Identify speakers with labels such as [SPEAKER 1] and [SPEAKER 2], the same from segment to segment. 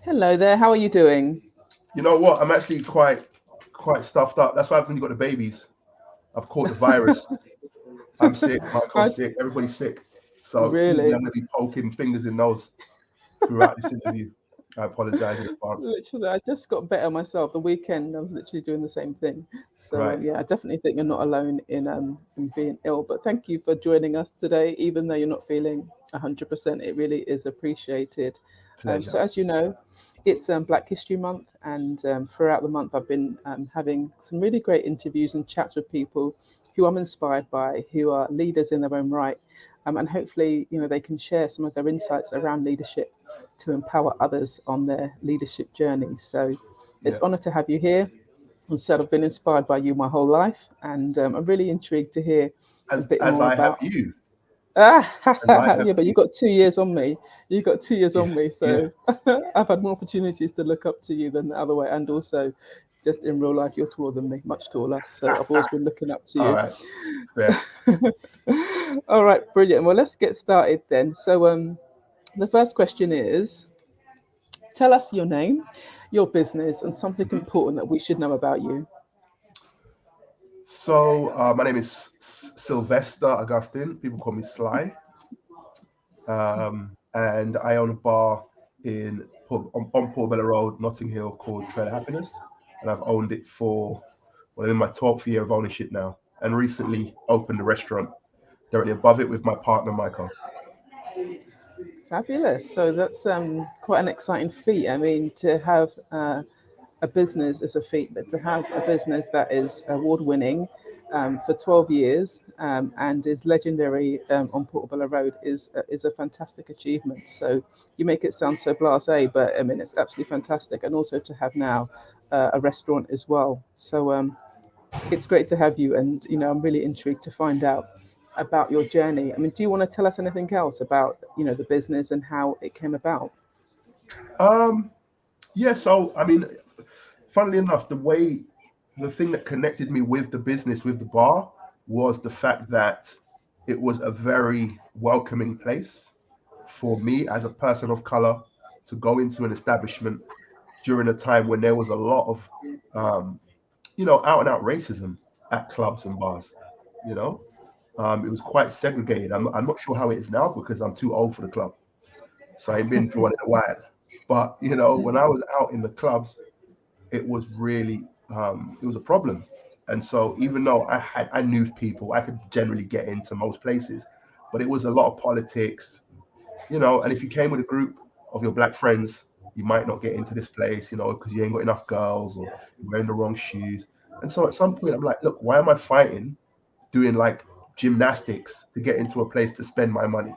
[SPEAKER 1] Hello there, how are you doing?
[SPEAKER 2] You know what? I'm actually quite stuffed up. That's why I've only got the babies. I've caught the virus. I'm sick.
[SPEAKER 1] I
[SPEAKER 2] Michael's sick. Everybody's sick. So excuse me.
[SPEAKER 1] really,
[SPEAKER 2] I'm going to be poking fingers in nose throughout this interview. I apologize in advance.
[SPEAKER 1] literally, I just got better myself. The weekend, I was literally doing the same thing. So
[SPEAKER 2] Right.
[SPEAKER 1] yeah, I definitely think you're not alone in being ill. But thank you for joining us today, even though you're not feeling 100%. It really is appreciated. So
[SPEAKER 2] Pleasure.
[SPEAKER 1] as you know, it's Black History Month, and throughout the month, I've been having some really great interviews and chats with people who I'm inspired by, who are leaders in their own right, and hopefully, they can share some of their insights around leadership to empower others on their leadership journeys. So, it's
[SPEAKER 2] Yeah.
[SPEAKER 1] an honour to have you here. As I said, I've been inspired by you my whole life, and I'm really intrigued to hear a bit
[SPEAKER 2] As
[SPEAKER 1] more
[SPEAKER 2] I have
[SPEAKER 1] about.
[SPEAKER 2] you. As I
[SPEAKER 1] Ah,
[SPEAKER 2] have
[SPEAKER 1] yeah, but you
[SPEAKER 2] you.
[SPEAKER 1] got 2 years on me. You got 2 years
[SPEAKER 2] Yeah.
[SPEAKER 1] on me,
[SPEAKER 2] Yeah.
[SPEAKER 1] so I've had more opportunities to look up to you than the other way, and also just in real life, you're taller than me, much taller. So I've always been looking up to
[SPEAKER 2] All
[SPEAKER 1] you.
[SPEAKER 2] right. Fair.
[SPEAKER 1] All right, brilliant. Well, let's get started then. So, the first question is: tell us your name, your business, and something
[SPEAKER 2] Mhm.
[SPEAKER 1] important that we should know about you.
[SPEAKER 2] So my name is Sylvester Augustin. People call me Sly. And I own a bar on Portobello Road, Notting Hill, called Trailer Happiness, and I've owned it for I'm in my 12th year of ownership now, and recently opened a restaurant directly above it with my partner Michael.
[SPEAKER 1] Fabulous. So that's quite an exciting feat. I mean, to have a business is a feat, but to have a business that is award winning for 12 years and is legendary on Portobello Road is a fantastic achievement. So you make it sound so blasé, but I mean, it's absolutely fantastic. And also to have now a restaurant as well. So it's great to have you. And, I'm really intrigued to find out about your journey. I mean, do you want to tell us anything else about, the business and how it came about?
[SPEAKER 2] Um, yeah, so I mean, funnily enough, the thing that connected me with the business, with the bar, was the fact that it was a very welcoming place for me as a person of color to go into an establishment during a time when there was a lot of, um, out and out racism at clubs and bars. You know, it was quite segregated. I'm not sure how it is now because I'm too old for the club, so I ain't been for one in a while. But when I was out in the clubs, it was really it was a problem. And so even though I knew people, I could generally get into most places, but it was a lot of politics, and if you came with a group of your black friends, you might not get into this place, because you ain't got enough girls or you're wearing the wrong shoes. And so at some point I'm like, look, why am I fighting doing like gymnastics to get into a place to spend my money?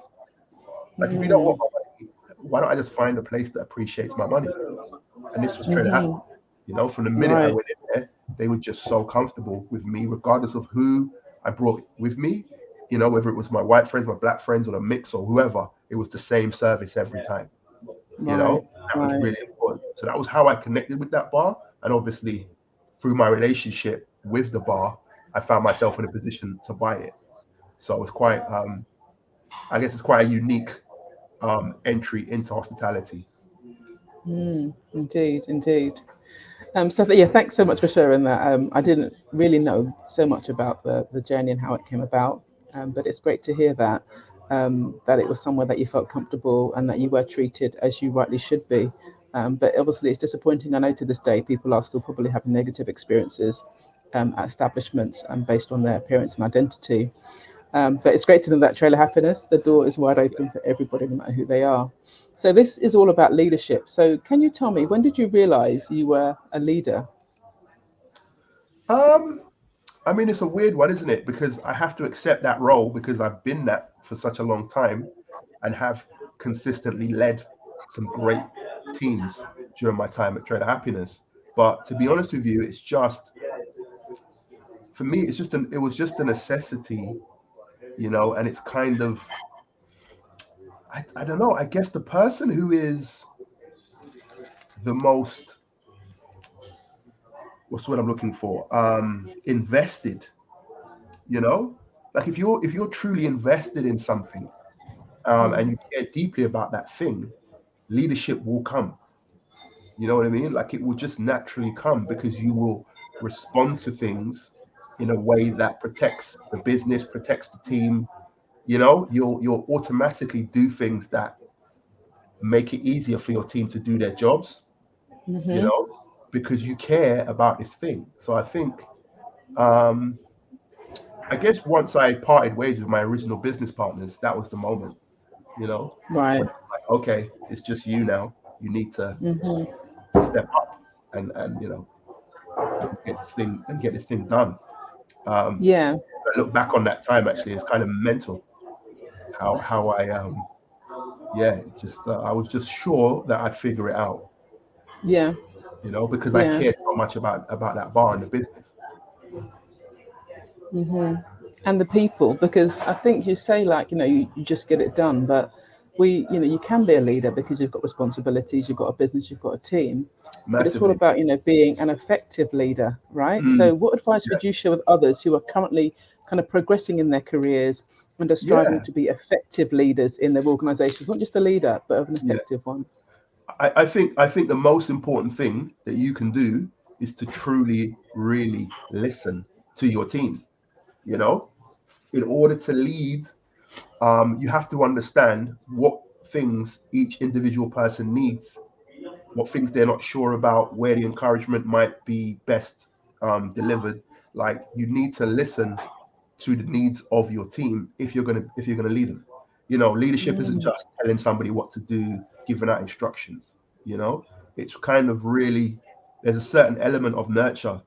[SPEAKER 2] Like, if you don't want my money, why don't I just find a place that appreciates my money? And this was Trailer Happiness. From the minute I
[SPEAKER 1] Right.
[SPEAKER 2] went in there, they were just so comfortable with me, regardless of who I brought with me. Whether it was my white friends, my black friends, or a mix or whoever, it was the same service every time.
[SPEAKER 1] Right.
[SPEAKER 2] That was
[SPEAKER 1] Right.
[SPEAKER 2] really important. So that was how I connected with that bar. And obviously, through my relationship with the bar, I found myself in a position to buy it. So it was quite, I guess it's quite a unique entry into hospitality.
[SPEAKER 1] Indeed. Indeed. So yeah, thanks so much for sharing that. I didn't really know so much about the journey and how it came about, but it's great to hear that it was somewhere that you felt comfortable and that you were treated as you rightly should be. But obviously, it's disappointing. I know to this day people are still probably having negative experiences at establishments based on their appearance and identity. But it's great to know that Trailer Happiness, the door is wide open for everybody, no matter who they are. So this is all about leadership. So can you tell me, when did you realize you were a leader?
[SPEAKER 2] Um, I mean, it's a weird one, isn't it? Because I have to accept that role because I've been that for such a long time and have consistently led some great teams during my time at Trader Happiness. But to be honest with you, it's just for me, it was just a necessity, and it's kind of I don't know, I guess the person who is the most what's what I'm looking for? Invested, you know? Like if you're truly invested in something and you care deeply about that thing, leadership will come. You know what I mean? Like it will just naturally come because you will respond to things in a way that protects the business, protects the team. You know, you'll automatically do things that make it easier for your team to do their jobs, you know, because you care about this thing. So I think um I guess once I parted ways with my original business partners, that was the moment, you know,
[SPEAKER 1] Right.
[SPEAKER 2] when it's like, okay, it's just you now. You need to step up and you know get this thing done. Um,
[SPEAKER 1] Yeah.
[SPEAKER 2] I look back on that time actually, it's kind of mental how I yeah, just I was just sure that I'd figure it out,
[SPEAKER 1] Yeah.
[SPEAKER 2] you know, because I
[SPEAKER 1] Yeah.
[SPEAKER 2] cared so much about that bar and the business.
[SPEAKER 1] And the people, because I think you say, like, you just get it done, but you can be a leader because you've got responsibilities, you've got a business, you've got a team, but it's all
[SPEAKER 2] Massively.
[SPEAKER 1] about being an effective leader, right?
[SPEAKER 2] Mm,
[SPEAKER 1] So what advice
[SPEAKER 2] yeah,
[SPEAKER 1] would you share with others who are currently kind of progressing in their careers and are striving
[SPEAKER 2] yeah,
[SPEAKER 1] to be effective leaders in their organizations, not just a leader but of an
[SPEAKER 2] yeah.
[SPEAKER 1] effective one?
[SPEAKER 2] I think the most important thing that you can do is to truly, really listen to your team. You know, in order to lead, you have to understand what things each individual person needs, what things they're not sure about, where the encouragement might be best delivered. Like you need to listen to the needs of your team if you're gonna lead them. You know, leadership isn't just telling somebody what to do, giving out instructions. You know, it's kind of really there's a certain element of nurture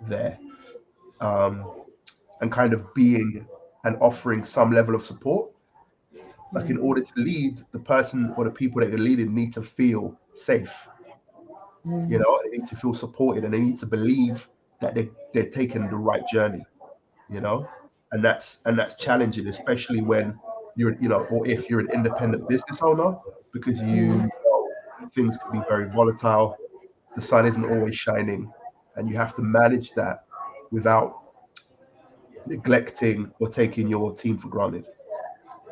[SPEAKER 2] there, um, and kind of being and offering some level of support. Like in order to lead, the person or the people that you're leading need to feel safe. You know, they need to feel supported and they need to believe that they're taking the right journey. You know, and that's challenging, especially when or if you're an independent business owner, because things can be very volatile. The sun isn't always shining, and you have to manage that without neglecting or taking your team for granted.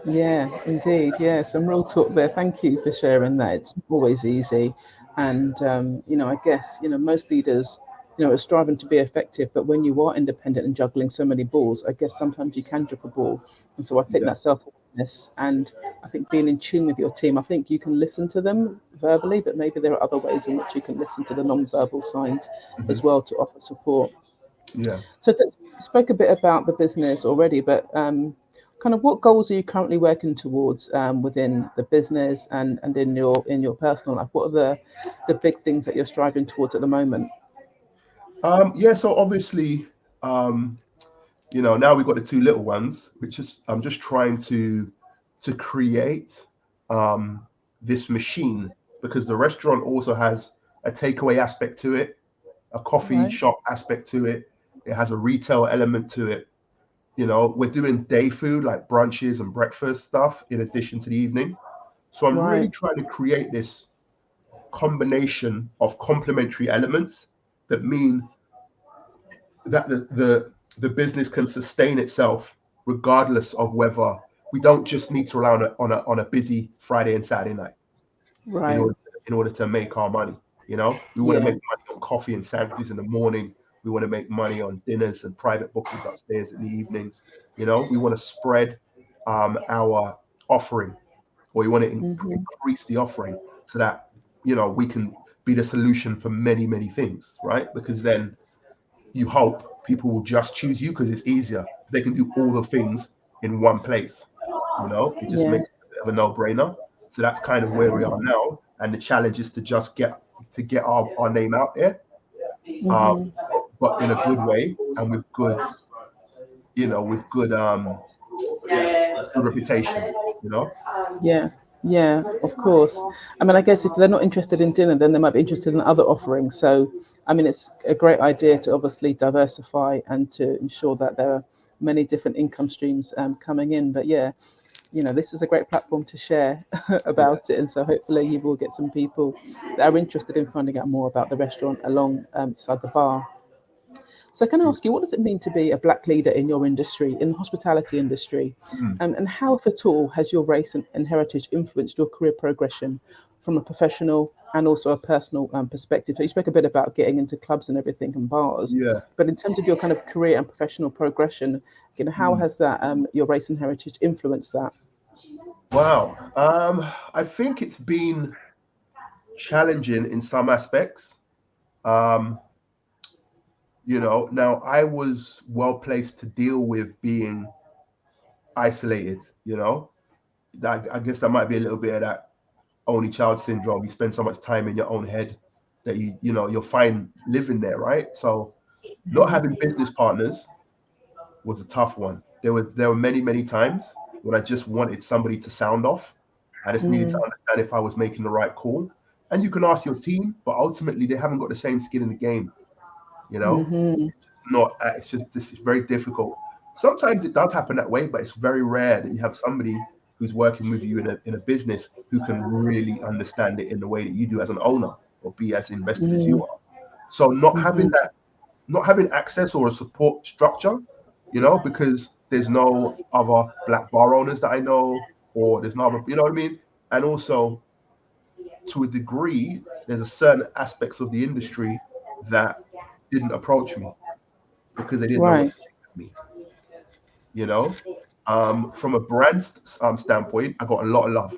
[SPEAKER 1] Yeah, indeed. Yeah, some real talk there. Thank you for sharing that. It's not always easy. And, I guess, most leaders, are striving to be effective. But when you are independent and juggling so many balls, I guess sometimes you can drop a ball. And so I think
[SPEAKER 2] Yeah.
[SPEAKER 1] that self awareness and I think being in tune with your team, I think you can listen to them verbally, but maybe there are other ways in which you can listen to the non-verbal signs
[SPEAKER 2] Hmm.
[SPEAKER 1] as well to offer support.
[SPEAKER 2] Yeah.
[SPEAKER 1] So spoke a bit about the business already, but kind of what goals are you currently working towards within the business and in your personal life? What are the big things that you're striving towards at the moment?
[SPEAKER 2] Yeah. So obviously, um, now we've got the two little ones, which is I'm just trying to create um, this machine because the restaurant also has a takeaway aspect to it, a coffee
[SPEAKER 1] Right,
[SPEAKER 2] shop aspect to it. It has a retail element to it. You know, we're doing day food like brunches and breakfast stuff in addition to the evening. So I'm really
[SPEAKER 1] right,
[SPEAKER 2] trying to create this combination of complementary elements that mean that the business can sustain itself regardless of whether we don't just need to rely on a busy Friday and Saturday night in
[SPEAKER 1] right.
[SPEAKER 2] order to make our money. You know, we want to make
[SPEAKER 1] Yeah,
[SPEAKER 2] money on coffee and sandwiches in the morning. We want to make money on dinners and private bookings upstairs in the evenings. You know, we want to spread our offering, or we want to increase the offering so that we can be the solution for many many things, right? Because then you hope people will just choose you because it's easier. They can do all the things in one place. It just
[SPEAKER 1] yeah.
[SPEAKER 2] makes it a bit of a no-brainer. So that's kind of where we are now. And the challenge is to just get our name out there, um, but in a good way and with good reputation. You know,
[SPEAKER 1] Yeah, yeah, of course. I mean, I guess if they're not interested in dinner, then they might be interested in other offerings. So, I mean, it's a great idea to obviously diversify and to ensure that there are many different income streams coming in. But yeah, this is a great platform to share
[SPEAKER 2] yeah,
[SPEAKER 1] about it. And so hopefully you will get some people that are interested in finding out more about the restaurant alongside the bar. So can I
[SPEAKER 2] yeah.
[SPEAKER 1] ask you, what does it mean to be a black leader in your industry, in the hospitality industry?
[SPEAKER 2] Mm.
[SPEAKER 1] And how, if at all, has your race and heritage influenced your career progression from a professional and also a personal perspective. So you spoke a bit about getting into clubs and everything and bars,
[SPEAKER 2] Yeah.
[SPEAKER 1] but in terms of your kind of career and professional progression, how has that your race and heritage influenced that?
[SPEAKER 2] Wow. I think it's been challenging in some aspects. Um, now I was well placed to deal with being isolated. I guess that might be a little bit of that only child syndrome. You spend so much time in your own head that you're fine living there, right? So not having business partners was a tough one. There were many times when I just wanted somebody to sound off. I just needed to understand if I was making the right call. And you can ask your team, but ultimately they haven't got the same skin in the game. It's just not. It's just this is very difficult. Sometimes it does happen that way, but it's very rare that you have somebody who's working with you in a business who can really understand it in the way that you do as an owner or be as invested as you are. So not having access or a support structure, because there's no other black bar owners that I know, or there's no other, you know what I mean? And also, to a degree, there's a certain aspects of the industry that didn't approach me because they didn't know what
[SPEAKER 1] Right.
[SPEAKER 2] to think of me, you know? From a brand standpoint, I got a lot of love.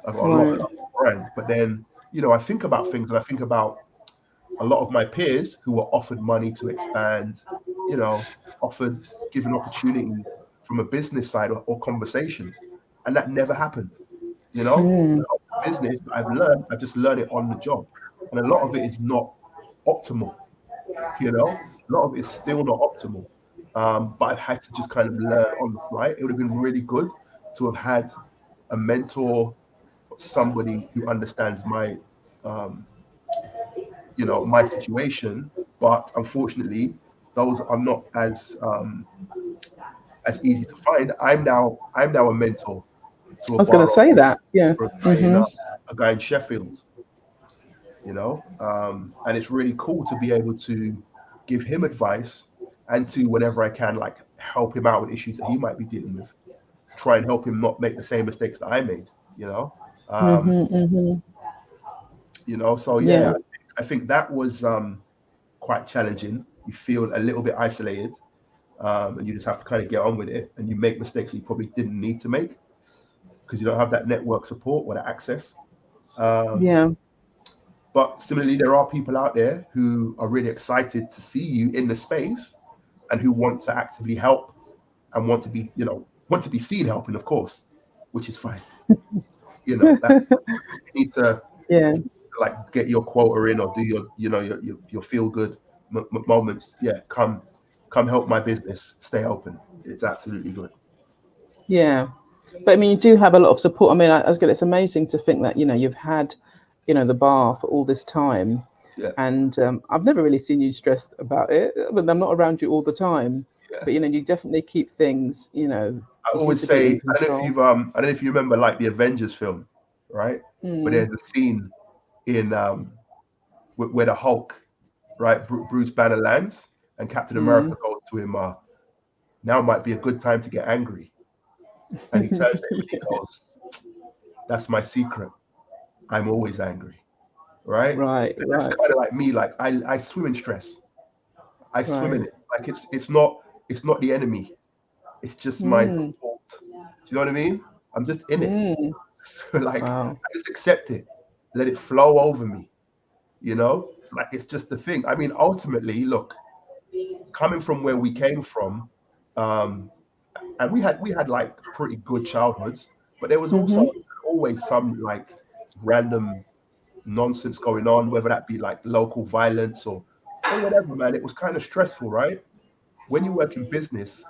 [SPEAKER 2] I got a lot of
[SPEAKER 1] Right.
[SPEAKER 2] love for brands. But then, I think about things and I think about a lot of my peers who were offered money to expand, offered given opportunities from a business side or conversations. And that never happened.
[SPEAKER 1] Mm.
[SPEAKER 2] Business that I've learned, I just learned it on the job. And a lot of it is not optimal, a lot of it is still not optimal. But I've had to just kind of learn on the fly. It would have been really good to have had a mentor, somebody who understands um, my situation. But unfortunately, those are not as easy to find. I'm now a mentor to
[SPEAKER 1] I
[SPEAKER 2] a
[SPEAKER 1] was going to
[SPEAKER 2] bar
[SPEAKER 1] say that. Yeah.
[SPEAKER 2] for
[SPEAKER 1] Hmm.
[SPEAKER 2] a guy in Sheffield, and it's really cool to be able to give him advice and to whenever I can, like help him out with issues that he might be dealing with, try and help him not make the same mistakes that I made, um,
[SPEAKER 1] Hmm. Hmm.
[SPEAKER 2] so yeah,
[SPEAKER 1] Yeah.
[SPEAKER 2] I think that was quite challenging. You feel a little bit isolated, and you just have to kind of get on with it, and you make mistakes that you probably didn't need to make because you don't have that network support or that access. Um,
[SPEAKER 1] Yeah.
[SPEAKER 2] but similarly, there are people out there who are really excited to see you in the space and who want to actively help and want to be seen helping, of course, which is fine. That you need to
[SPEAKER 1] Yeah.
[SPEAKER 2] if you need to, like get your quota in or do your feel good moments. Yeah, come help my business stay open. It's absolutely good.
[SPEAKER 1] Yeah. But I mean, you do have a lot of support. I mean, I was going. It's amazing to think that you've had, the bar for all this time,
[SPEAKER 2] Yeah,
[SPEAKER 1] and I've never really seen you stressed about it. But I'm not around you all the time.
[SPEAKER 2] yeah.
[SPEAKER 1] But you definitely keep things.
[SPEAKER 2] I
[SPEAKER 1] You seem
[SPEAKER 2] always
[SPEAKER 1] to be
[SPEAKER 2] say
[SPEAKER 1] in control.
[SPEAKER 2] I don't know if you remember like the Avengers film, right? But
[SPEAKER 1] Mm.
[SPEAKER 2] there's a scene in where the Hulk, right, Bruce Banner lands, and Captain America
[SPEAKER 1] Mm.
[SPEAKER 2] goes to him. Now might be a good time to get angry, and he turns to him and he goes, "That's my secret. I'm always angry." Right?
[SPEAKER 1] Right.
[SPEAKER 2] That's
[SPEAKER 1] Right.
[SPEAKER 2] kind of like me. Like I swim in stress. I swim in
[SPEAKER 1] Right.
[SPEAKER 2] it. Like it's not the enemy. It's just my
[SPEAKER 1] Mm.
[SPEAKER 2] default. Do you know what I mean? I'm just in it.
[SPEAKER 1] Mm.
[SPEAKER 2] So like
[SPEAKER 1] Wow.
[SPEAKER 2] I just accept it, let it flow over me. Like it's just the thing. I mean, ultimately, look, coming from where we came from, um, and we had like pretty good childhoods, but there was also
[SPEAKER 1] Hmm.
[SPEAKER 2] always some like random nonsense going on, whether that be like local violence or whatever, man. It was kind of stressful, right? When you work in business, I